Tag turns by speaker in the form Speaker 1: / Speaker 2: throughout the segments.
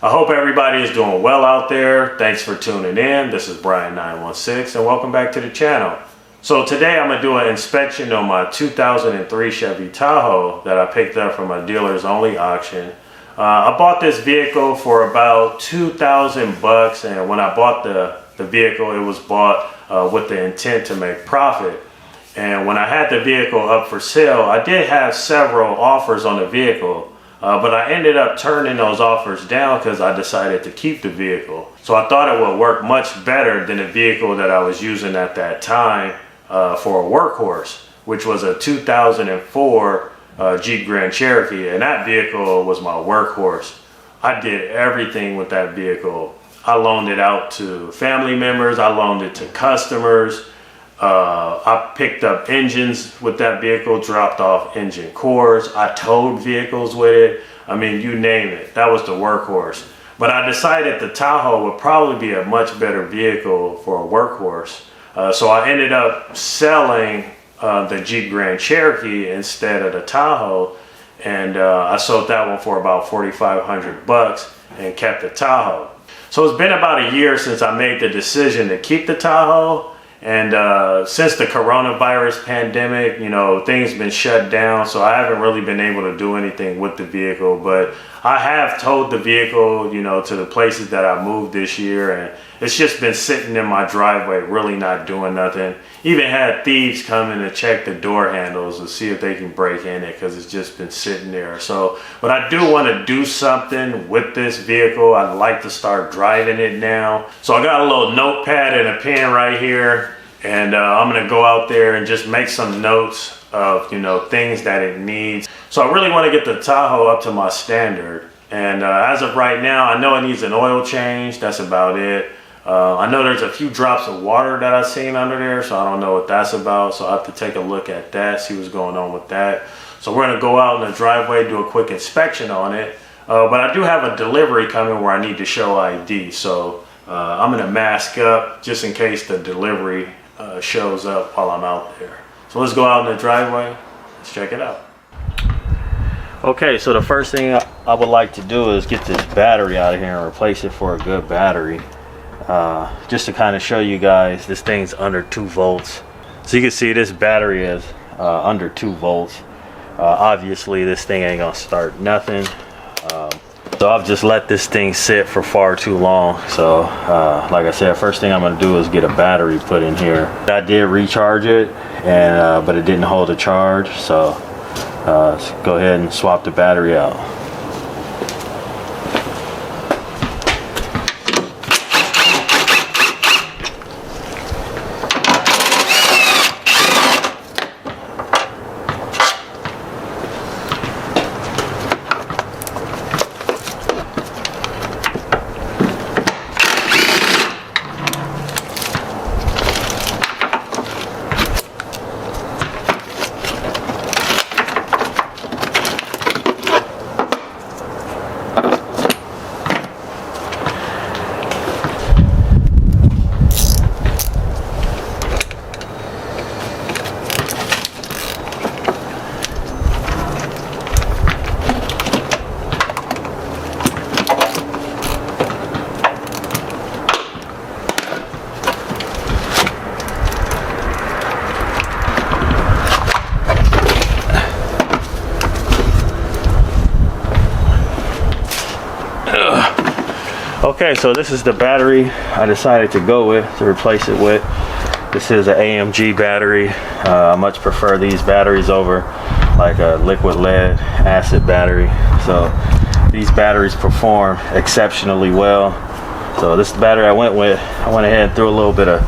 Speaker 1: I hope everybody is doing well out there. Thanks for tuning in. This is Bryan916 and welcome back to the channel. So today I'm going to do an inspection on my 2003 Chevy Tahoe that I picked up from a dealer's only auction. I bought this vehicle for about 2,000 bucks, and when I bought the vehicle, it was bought with the intent to make profit. And when I had the vehicle up for sale, I did have several offers on the vehicle, but I ended up turning those offers down because I decided to keep the vehicle. So I thought it would work much better than the vehicle that I was using at that time for a workhorse, which was a 2004 Jeep Grand Cherokee, and that vehicle was my workhorse. I did everything with that vehicle. I loaned it out to family members, I loaned it to customers. I picked up engines with that vehicle, dropped off engine cores. I towed vehicles with it. I mean, you name it. That was the workhorse. But I decided the Tahoe would probably be a much better vehicle for a workhorse. So I ended up selling the Jeep Grand Cherokee instead of the Tahoe. And I sold that one for about 4,500 bucks and kept the Tahoe. So it's been about a year since I made the decision to keep the Tahoe. And since the coronavirus pandemic, you know, things been shut down, so I haven't really been able to do anything with the vehicle. But I have towed the vehicle, you know, to the places that I moved this year, and it's just been sitting in my driveway, really not doing nothing. Even had thieves come in to check the door handles to see if they can break in it, because it's just been sitting there. So, but I do want to do something with this vehicle. I'd like to start driving it now. So I got a little notepad and a pen right here. And I'm gonna go out there and just make some notes of, you know, things that it needs. So I really wanna get the Tahoe up to my standard. And as of right now, I know it needs an oil change, that's about it. I know there's a few drops of water that I've seen under there, so I don't know what that's about. So I have to take a look at that, see what's going on with that. So we're gonna go out in the driveway, do a quick inspection on it. But I do have a delivery coming where I need to show ID. So I'm gonna mask up just in case the delivery shows up while I'm out there. So let's go out in the driveway, let's check it out. Okay, so the first thing I would like to do is get this battery out of here and replace it for a good battery. Just to kind of show you guys, this thing's under 2 volts. So you can see this battery is under 2 volts. Obviously this thing ain't gonna start nothing. So I've just let this thing sit for far too long. So like I said, first thing I'm gonna do is get a battery put in here. I did recharge it, and but it didn't hold a charge. So let's go ahead and swap the battery out. Okay, so this is the battery I decided to go with, to replace it with. This is an AMG battery. I much prefer these batteries over like a liquid lead acid battery. So these batteries perform exceptionally well. So this is the battery I went with. I went ahead and threw a little bit of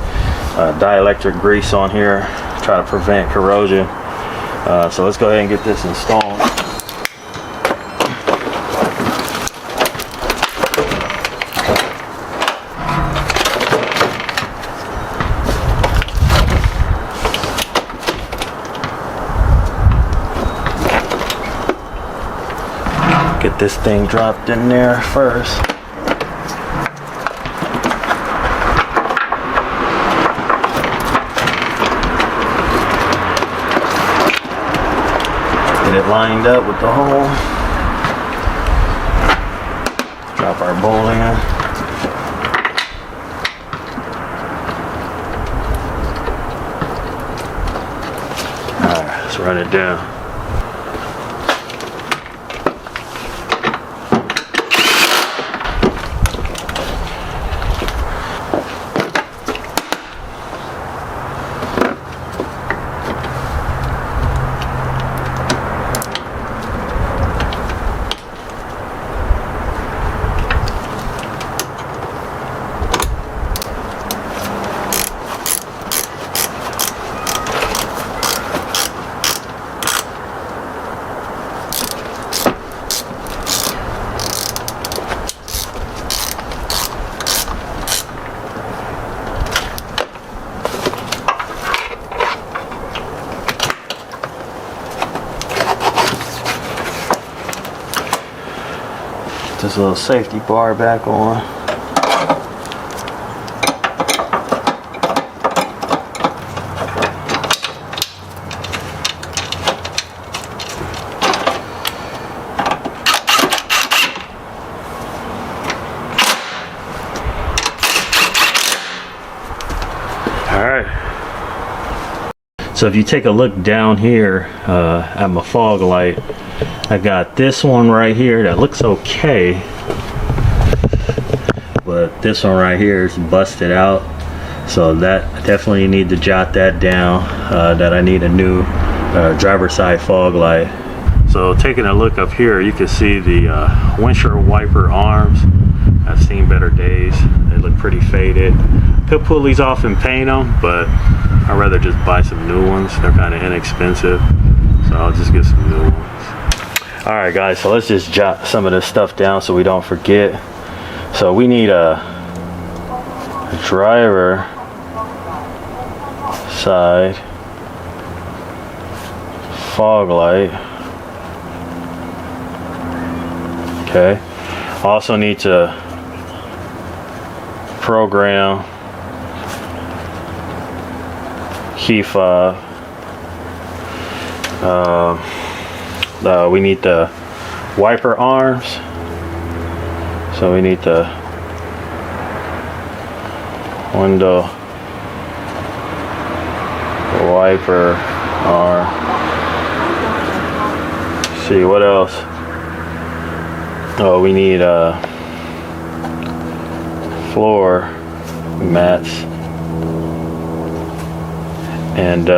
Speaker 1: dielectric grease on here, try to prevent corrosion. So let's go ahead and get this installed. Get this thing dropped in there first. Get it lined up with the hole. Drop our bowl in. Alright, let's run it down. This little safety bar back on. Alright. So if you take a look down here at my fog light, I got this one right here that looks okay, but this one right here is busted out, so that I definitely need to jot that down, that I need a new driver's side fog light. So taking a look up here, you can see the windshield wiper arms. I've seen better days. They look pretty faded. Could pull these off and paint them, but I'd rather just buy some new ones. They're kind of inexpensive, so I'll just get some new ones. Alright guys, so let's just jot some of this stuff down so we don't forget. So we need a driver side fog light. Okay. Also need to program key fob. We need the wiper arms, so we need the window wiper arm. Let's see what else. Oh, we need floor mats, and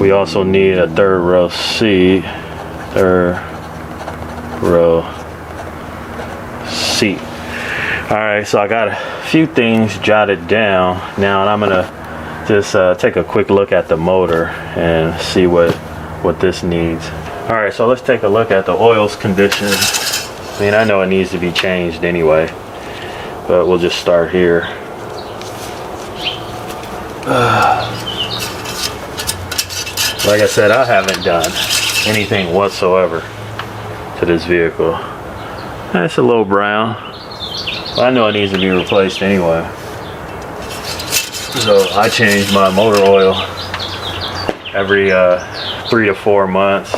Speaker 1: we also need a third row seat. Alright, so I got a few things jotted down now, and I'm gonna just take a quick look at the motor and see what this needs. Alright, so let's take a look at the oil's condition. I mean, I know it needs to be changed anyway, but we'll just start here. Like I said, I haven't done anything whatsoever to this vehicle. That's a little brown. I know it needs to be replaced anyway. So I change my motor oil every 3 to 4 months,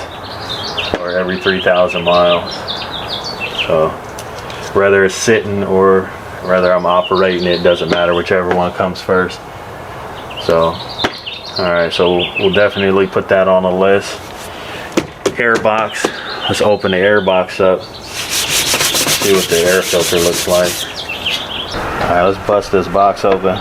Speaker 1: or every 3,000 miles. So whether it's sitting or whether I'm operating, it doesn't matter, whichever one comes first. So alright, so we'll definitely put that on the list. Air box. Let's open the air box up. See what the air filter looks like. Alright, let's bust this box open.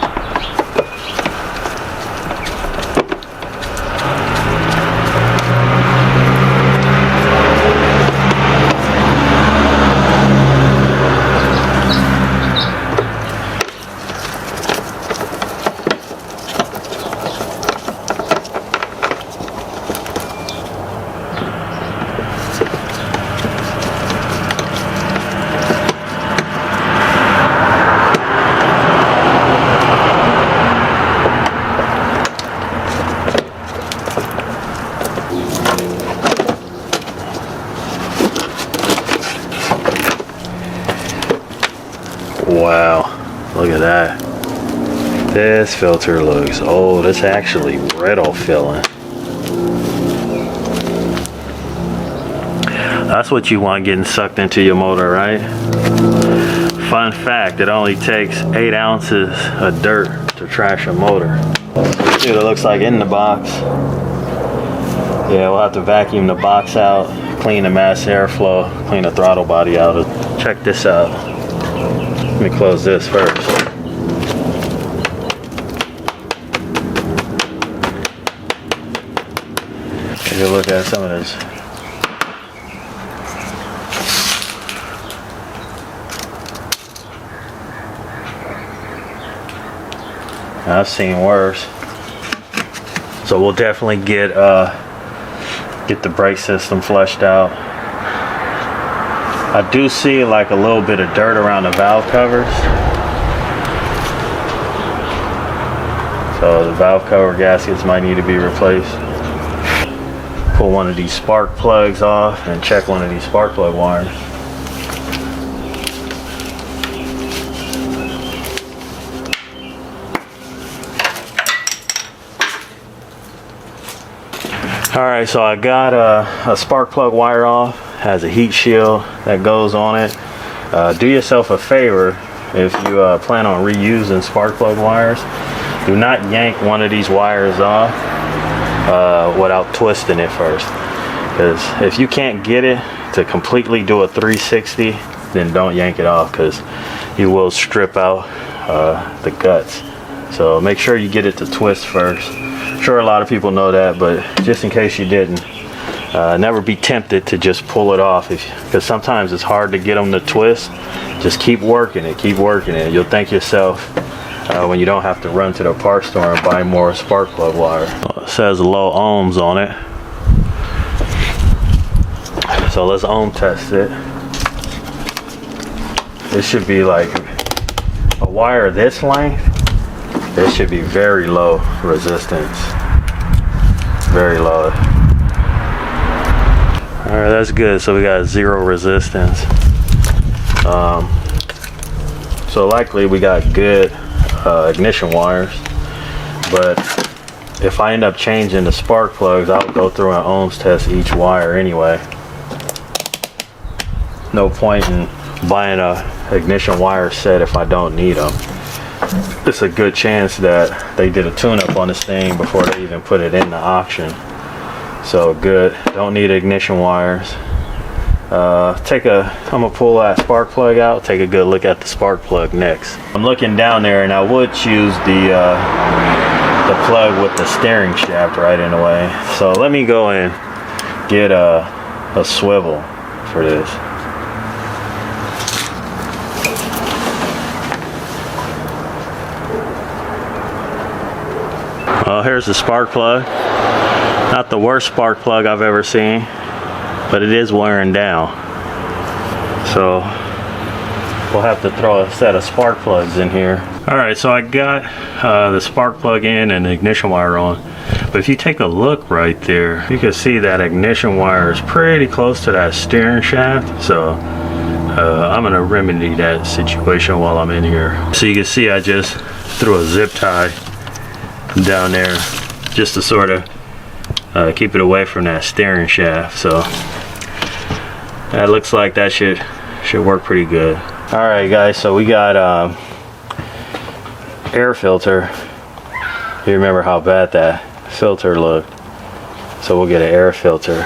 Speaker 1: Wow, look at that. This filter looks old. It's actually brittle feeling. That's what you want getting sucked into your motor, right? Fun fact, it only takes 8 ounces of dirt to trash a motor. See what it looks like in the box. Yeah, we'll have to vacuum the box out, clean the mass airflow, clean the throttle body out. Check this out. Let me close this first. Take a look at some of this. I've seen worse. So we'll definitely get the brake system flushed out. I do see like a little bit of dirt around the valve covers. So the valve cover gaskets might need to be replaced. Pull one of these spark plugs off and check one of these spark plug wires. Alright, so I got a spark plug wire off. Has a heat shield that goes on it. Do yourself a favor, if you plan on reusing spark plug wires, do not yank one of these wires off without twisting it first. Because if you can't get it to completely do a 360, then don't yank it off, because you will strip out the guts. So make sure you get it to twist first. I'm sure a lot of people know that, but just in case you didn't, never be tempted to just pull it off, because sometimes it's hard to get them to twist. Just keep working it, keep working it. You'll thank yourself when you don't have to run to the parts store and buy more spark plug wire. It says low ohms on it, so let's ohm test it. This should be like a wire this length. This should be very low resistance, very low. Alright, that's good. So we got 0 resistance. So likely we got good ignition wires, but if I end up changing the spark plugs, I'll go through and ohms test each wire anyway. No point in buying a ignition wire set if I don't need them. It's a good chance that they did a tune-up on this thing before they even put it in the auction. So good, don't need ignition wires. I'm gonna pull that spark plug out, take a good look at the spark plug next. I'm looking down there, and I would choose the plug with the steering shaft right in the way. So let me go and get a swivel for this. Well, here's the spark plug. Not the worst spark plug I've ever seen, but it is wearing down. So we'll have to throw a set of spark plugs in here. Alright, so I got the spark plug in and the ignition wire on. But if you take a look right there, you can see that ignition wire is pretty close to that steering shaft. So I'm going to remedy that situation while I'm in here. So you can see I just threw a zip tie down there just to sort of keep it away from that steering shaft. So that looks like that should work pretty good. Alright guys, so we got air filter. You remember how bad that filter looked, so we'll get an air filter,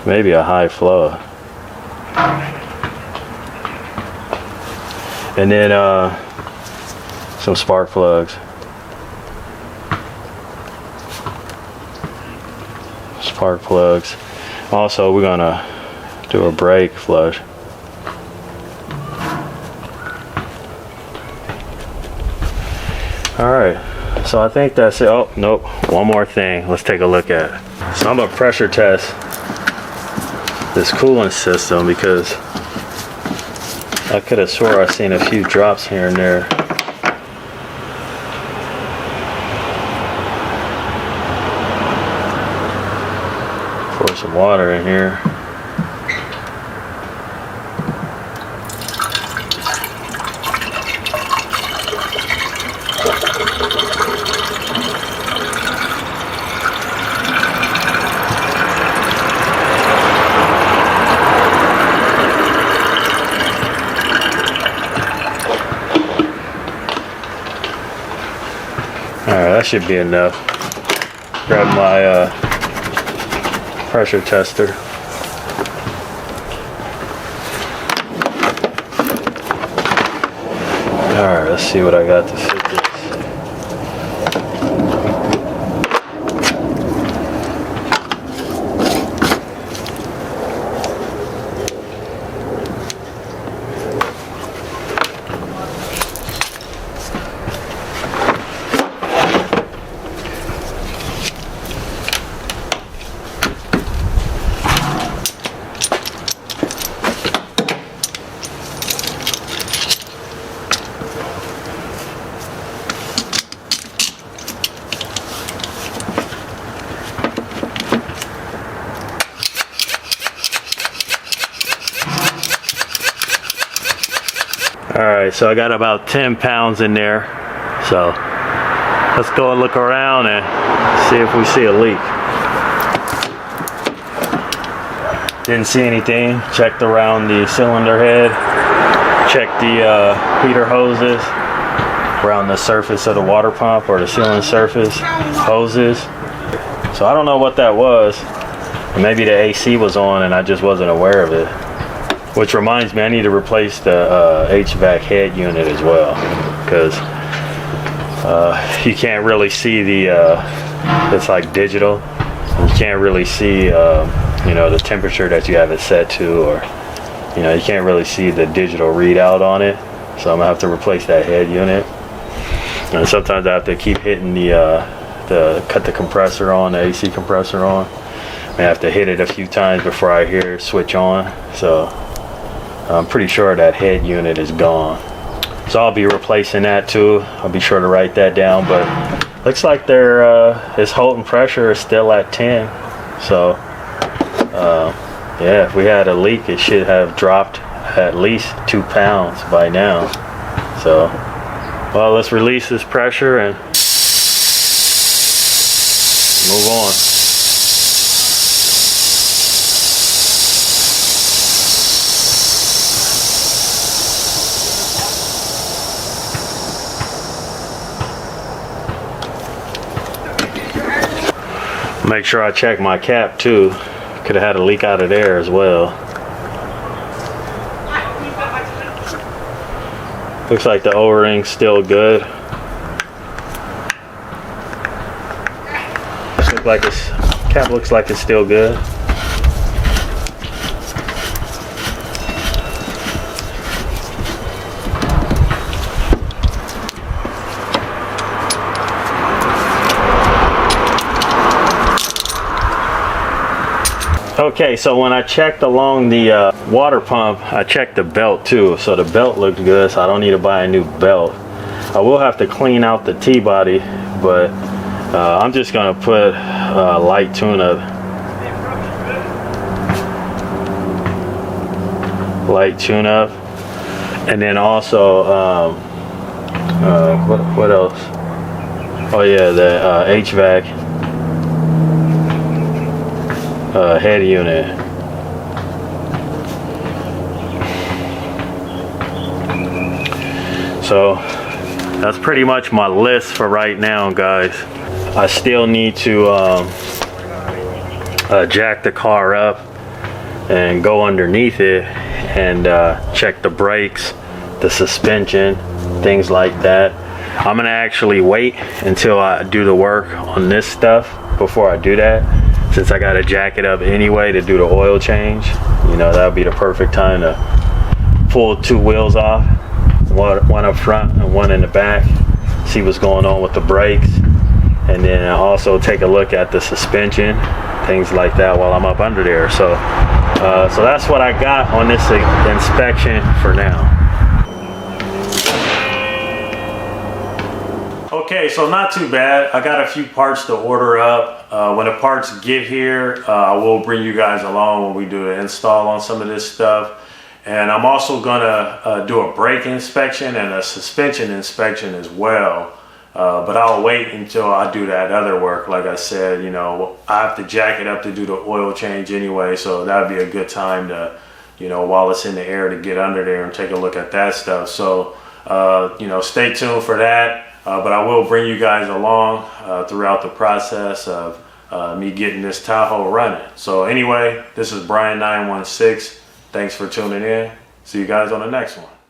Speaker 1: maybe a high flow, and then some spark plugs. Spark plugs. Also, we're gonna do a brake flush. Alright, so I think that's it. Oh, nope, one more thing. Let's take a look at it. So I'm gonna pressure test this coolant system, because I could have swore I seen a few drops here and there. Pour some water in here. Alright, that should be enough. Grab my pressure tester. Alright, let's see what I got to fit this. Alright, so I got about 10 pounds in there. So let's go and look around and see if we see a leak. Didn't see anything. Checked around the cylinder head. Checked the heater hoses around the surface of the water pump or the sealing surface hoses. So I don't know what that was. Maybe the AC was on and I just wasn't aware of it. Which reminds me, I need to replace the HVAC head unit as well, because you can't really see the, it's like digital. You can't really see, you know, the temperature that you have it set to, or, you know, you can't really see the digital readout on it. So I'm gonna have to replace that head unit. And sometimes I have to keep hitting cut the compressor on, the AC compressor on. I have to hit it a few times before I hear it switch on. So I'm pretty sure that head unit is gone. So I'll be replacing that too. I'll be sure to write that down, but looks like its Holton pressure is still at 10. So yeah, if we had a leak, it should have dropped at least 2 pounds by now. So, well, let's release this pressure and move on. Make sure I check my cap too. Could have had a leak out of there as well. Looks like the O-ring's still good. Cap looks like it's still good. Okay, so when I checked along the water pump, I checked the belt too. So the belt looked good, so I don't need to buy a new belt. I will have to clean out the T-body, but I'm just gonna put light tune-up. Light tune-up. And then also, what else? Oh yeah, the HVAC. Head unit. So that's pretty much my list for right now, guys. I still need to jack the car up and go underneath it and check the brakes, the suspension, things like that. I'm gonna actually wait until I do the work on this stuff before I do that, since I gotta jack it up anyway to do the oil change. You know, that would be the perfect time to pull 2 wheels off, one up front and one in the back, see what's going on with the brakes, and then also take a look at the suspension, things like that while I'm up under there. So so that's what I got on this inspection for now. Okay, so not too bad. I got a few parts to order up. When the parts get here, I will bring you guys along when we do the install on some of this stuff. And I'm also gonna do a brake inspection and a suspension inspection as well. But I'll wait until I do that other work. Like I said, you know, I have to jack it up to do the oil change anyway, so that would be a good time to, you know, while it's in the air, to get under there and take a look at that stuff. So, you know, stay tuned for that. but I will bring you guys along throughout the process of me getting this Tahoe running. So anyway, this is Bryan916. Thanks for tuning in. See you guys on the next one.